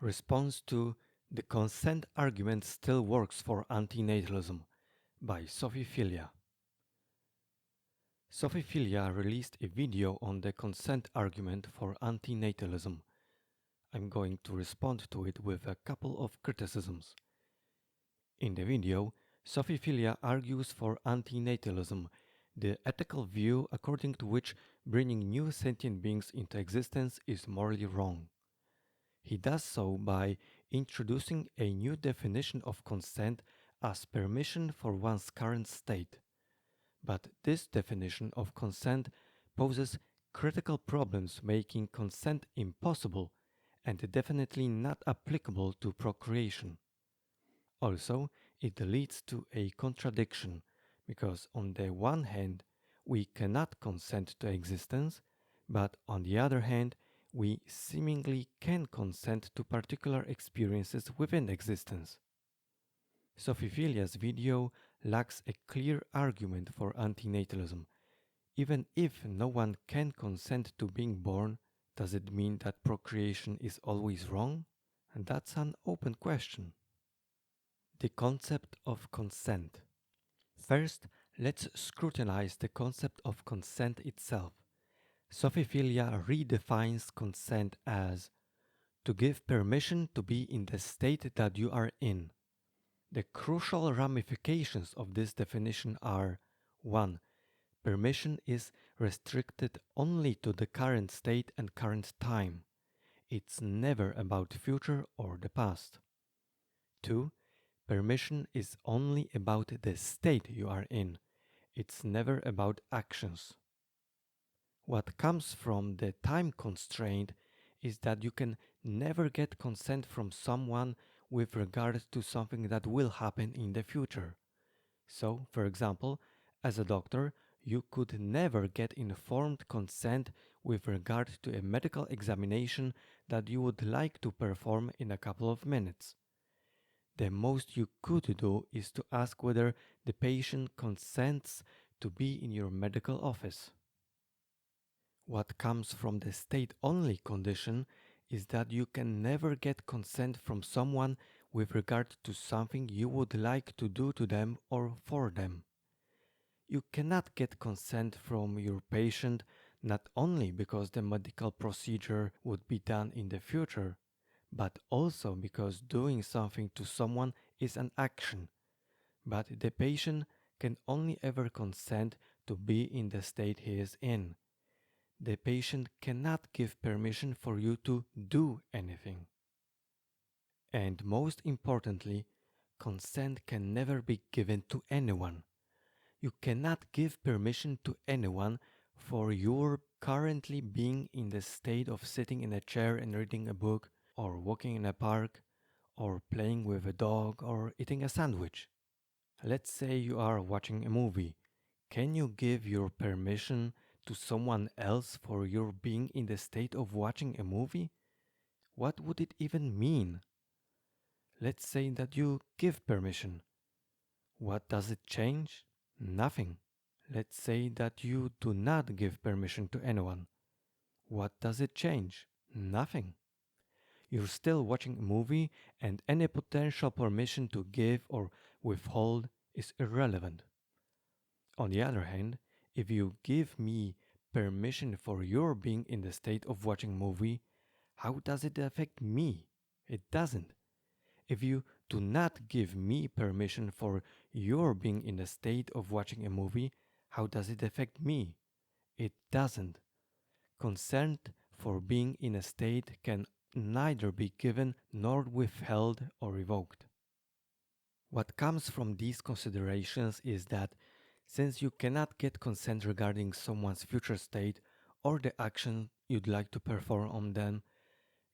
Response to The Consent Argument Still Works for Antinatalism by Sophie Filia. Sophie Filia released a video on the consent argument for antinatalism. I'm going to respond to it with a couple of criticisms. In the video, Sophie Filia argues for antinatalism, the ethical view according to which bringing new sentient beings into existence is morally wrong. He does so by introducing a new definition of consent as permission for one's current state. But this definition of consent poses critical problems, making consent impossible and definitely not applicable to procreation. Also, it leads to a contradiction, because on the one hand, we cannot consent to existence, but on the other hand, we seemingly can consent to particular experiences within existence. Sophie Filia's video lacks a clear argument for antinatalism. Even if no one can consent to being born, does it mean that procreation is always wrong? And that's an open question. The concept of consent. First, let's scrutinize the concept of consent itself. Sophie Filia redefines consent as to give permission to be in the state that you are in. The crucial ramifications of this definition are 1. Permission is restricted only to the current state and current time. It's never about future or the past. 2. Permission is only about the state you are in. It's never about actions. What comes from the time constraint is that you can never get consent from someone with regard to something that will happen in the future. So, for example, as a doctor, you could never get informed consent with regard to a medical examination that you would like to perform in a couple of minutes. The most you could do is to ask whether the patient consents to be in your medical office. What comes from the state-only condition is that you can never get consent from someone with regard to something you would like to do to them or for them. You cannot get consent from your patient not only because the medical procedure would be done in the future, but also because doing something to someone is an action. But the patient can only ever consent to be in the state he is in. The patient cannot give permission for you to do anything. And most importantly, consent can never be given to anyone. You cannot give permission to anyone for your currently being in the state of sitting in a chair and reading a book, or walking in a park, or playing with a dog, or eating a sandwich. Let's say you are watching a movie. Can you give your permission to someone else for your being in the state of watching a movie? What would it even mean? Let's say that you give permission. What does it change? Nothing. Let's say that you do not give permission to anyone. What does it change? Nothing. You're still watching a movie, and any potential permission to give or withhold is irrelevant. On the other hand, if you give me permission for your being in the state of watching a movie, how does it affect me? It doesn't. If you do not give me permission for your being in the state of watching a movie, how does it affect me? It doesn't. Consent for being in a state can neither be given nor withheld or revoked. What comes from these considerations is that since you cannot get consent regarding someone's future state or the action you'd like to perform on them,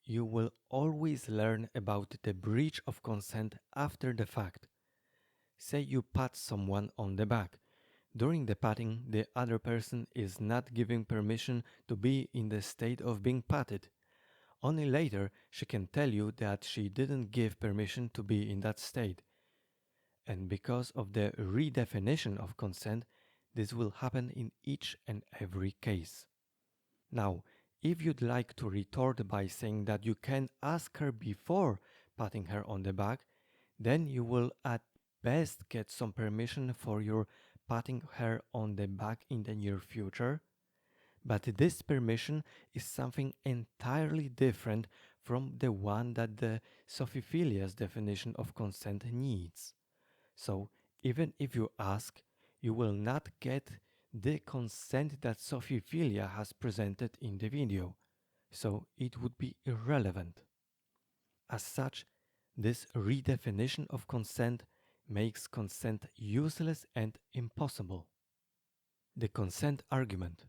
you will always learn about the breach of consent after the fact. Say you pat someone on the back. During the patting, the other person is not giving permission to be in the state of being patted. Only later she can tell you that she didn't give permission to be in that state. And because of the redefinition of consent, this will happen in each and every case. Now, If you'd like to retort by saying that you can ask her before patting her on the back, then you will at best get some permission for your patting her on the back in the near future. But this permission is something entirely different from the one that the Sophiphilia's definition of consent needs. So, even if you ask, you will not get the consent that Sophiphilia has presented in the video, so it would be irrelevant. As such, this redefinition of consent makes consent useless and impossible. The consent argument.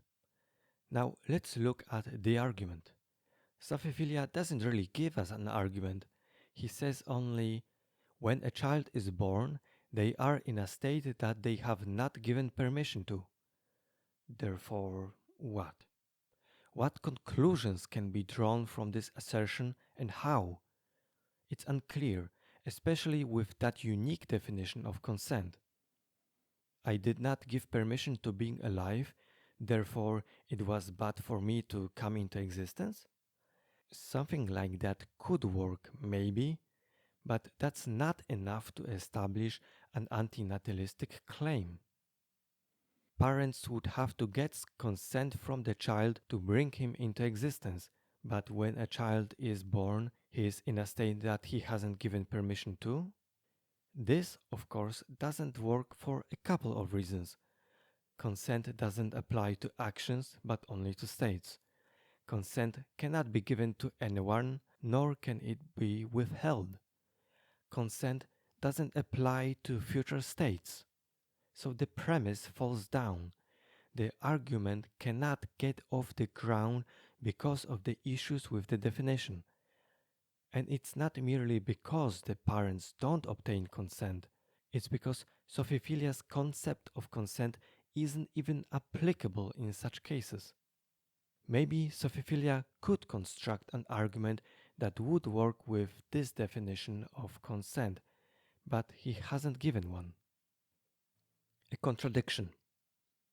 Now let's look at the argument. Sophiphilia doesn't really give us an argument. He says only, when a child is born, they are in a state that they have not given permission to. Therefore, what? What conclusions can be drawn from this assertion and how? It's unclear, especially with that unique definition of consent. I did not give permission to being alive, therefore it was bad for me to come into existence? Something like that could work, maybe, but that's not enough to establish an antinatalistic claim. Parents would have to get consent from the child to bring him into existence, but when a child is born, he is in a state that he hasn't given permission to. This, of course, doesn't work for a couple of reasons. Consent doesn't apply to actions, but only to states. Consent cannot be given to anyone, nor can it be withheld. Consent doesn't apply to future states. So the premise falls down. The argument cannot get off the ground because of the issues with the definition. And it's not merely because the parents don't obtain consent, it's because Sophiphilia's concept of consent isn't even applicable in such cases. Maybe Sophiphilia could construct an argument that would work with this definition of consent, but he hasn't given one. A contradiction.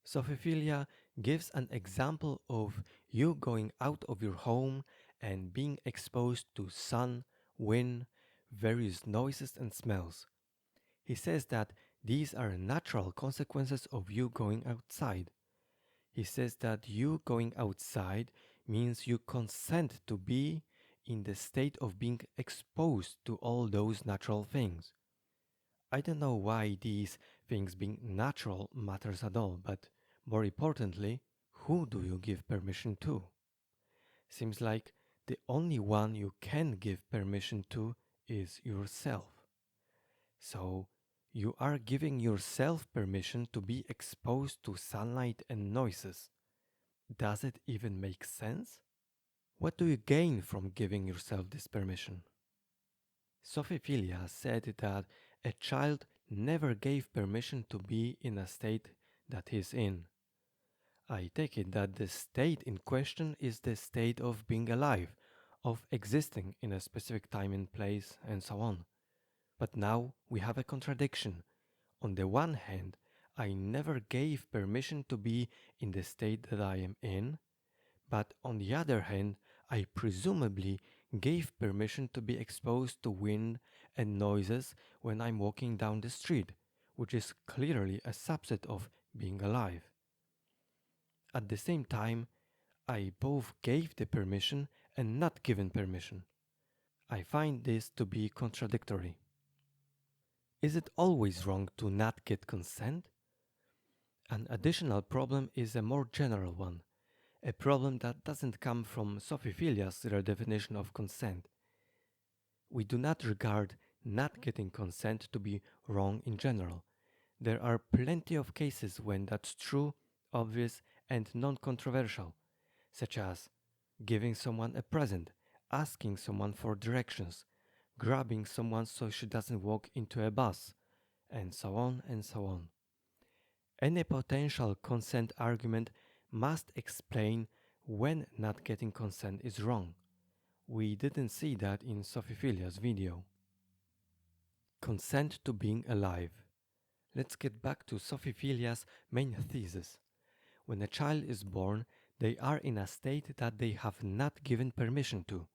Sophiphilia gives an example of you going out of your home and being exposed to sun, wind, various noises and smells. He says that these are natural consequences of you going outside. He says that you going outside means you consent to be in the state of being exposed to all those natural things. I don't know why these things being natural matters at all, but more importantly, who do you give permission to? Seems like the only one you can give permission to is yourself. So, you are giving yourself permission to be exposed to sunlight and noises. Does it even make sense? What do you gain from giving yourself this permission? Sophiphilia said that a child never gave permission to be in a state that he's in. I take it that the state in question is the state of being alive, of existing in a specific time and place, and so on. But now we have a contradiction. On the one hand, I never gave permission to be in the state that I am in, but on the other hand, I presumably gave permission to be exposed to wind and noises when I'm walking down the street, which is clearly a subset of being alive. At the same time, I both gave the permission and not given permission. I find this to be contradictory. Is it always wrong to not get consent? An additional problem is a more general one, a problem that doesn't come from Sophiphilia's redefinition of consent. We do not regard not getting consent to be wrong in general. There are plenty of cases when that's true, obvious, and non-controversial, such as giving someone a present, asking someone for directions, grabbing someone so she doesn't walk into a bus, and so on and so on. Any potential consent argument must explain when not getting consent is wrong. We didn't see that in Sophiphilia's video. Consent to being alive. Let's get back to Sophiphilia's main thesis. When a child is born, They are in a state that they have not given permission to.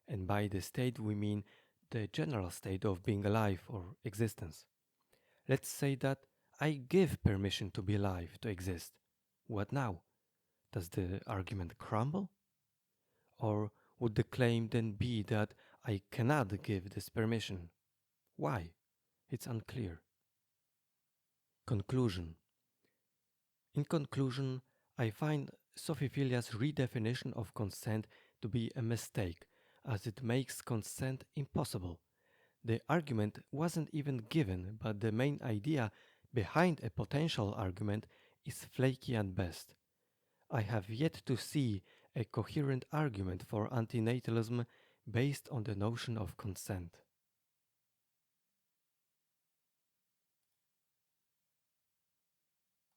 And by the state we mean the general state of being alive or existence. Let's say that I give permission to be alive, to exist. What now? Does the argument crumble? Or would the claim then be that I cannot give this permission? Why? It's unclear. Conclusion. In conclusion, I find Sophophilia's redefinition of consent to be a mistake, as it makes consent impossible. The argument wasn't even given, but the main idea behind a potential argument is flaky at best. I have yet to see a coherent argument for antinatalism based on the notion of consent.